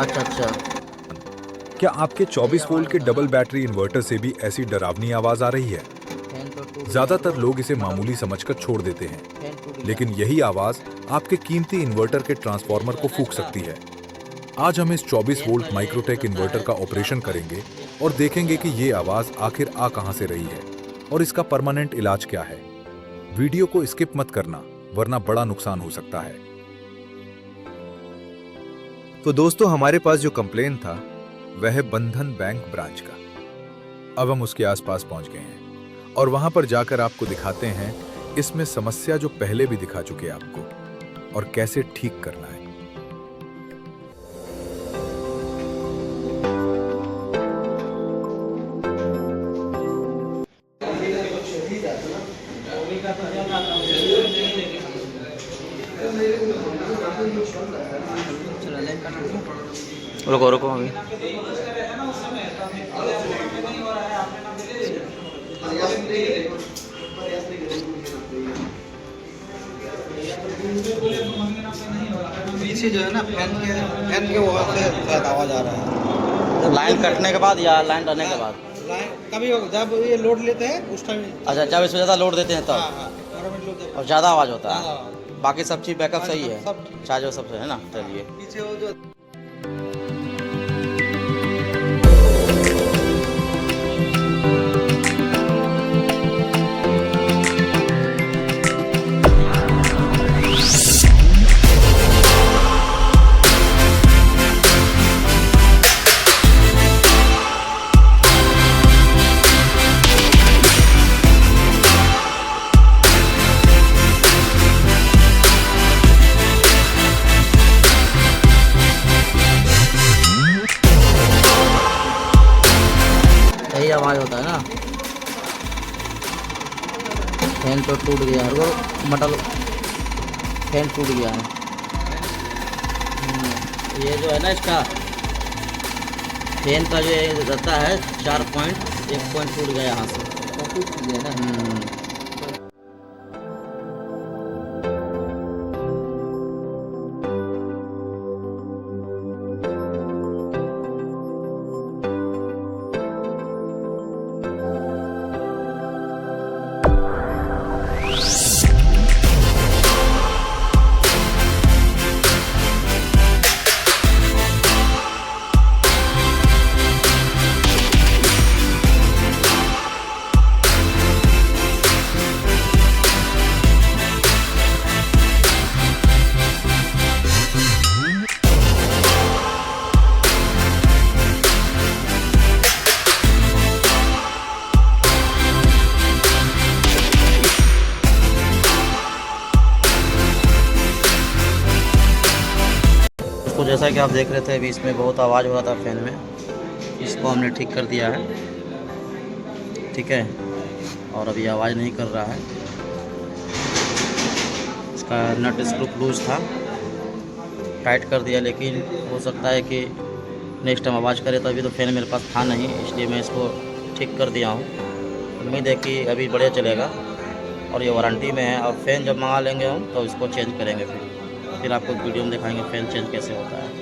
अच्छा अच्छा। क्या आपके 24 वोल्ट के डबल बैटरी इन्वर्टर से भी ऐसी डरावनी आवाज आ रही है? फैन तो टूट गया। ज्यादातर लोग इसे मामूली समझकर छोड़ देते हैं, फैन टूट गया। लेकिन यही आवाज आपके कीमती इन्वर्टर के ट्रांसफार्मर को फूंक सकती है। आज हम इस 24 वोल्ट माइक्रोटेक इन्वर्टर का ऑपरेशन करेंगे और देखेंगे कि ये आवाज आखिर आ कहां से रही है और इसका परमानेंट इलाज क्या है। वीडियो को स्किप मत करना, वरना बड़ा नुकसान हो सकता है। तो दोस्तों, हमारे पास जो कंप्लेन था वह है बंधन बैंक ब्रांच का। अब हम उसके आसपास पहुंच गए हैं और वहां पर जाकर आपको दिखाते हैं इसमें समस्या जो पहले भी दिखा चुके आपको और कैसे ठीक करना है। रुको रुको अभी। पीछे जो है ना फैन के वहाँ से शायद आवाज़ आ रहा है। लाइन कटने के बाद या लाइन रहने के बाद? कभी जब ये लोड लेते हैं उस टाइम। अच्छा, जब इसमें ज़्यादा लोड देते हैं हाँ तब हाँ, 12 मिनट लोड देते और ज़्यादा आवाज़ होता है। हैं। बाकी सब चीज़ बैकअप सही है, सब ठीक। चार्जर सब है ना। चलिए। पीछे वो जो सही आवाज़ होता है ना। फैन तो टूट गया है, मटल फैन टूट गया है। ये जो है ना इसका फैन का जो रहता है 4 पॉइंट, 1 पॉइंट टूट गया यहाँ से। टूट गया ना। तो जैसा कि आप देख रहे थे, अभी इसमें बहुत आवाज़ हो रहा था फैन में। इसको हमने ठीक कर दिया है, ठीक है। और अभी आवाज़ नहीं कर रहा है। इसका नट स्क्रू लूज था, टाइट कर दिया, लेकिन हो सकता है कि नेक्स्ट टाइम आवाज़ करे। तो अभी तो फैन मेरे पास था नहीं, इसलिए मैं इसको ठीक कर दिया हूँ। उम्मीद है कि अभी बढ़िया चलेगा और ये वारंटी में है। और फ़ैन जब मंगा लेंगे हम तो इसको चेंज करेंगे, फिर आपको वीडियो में दिखाएंगे फ़ैन चेंज कैसे होता है।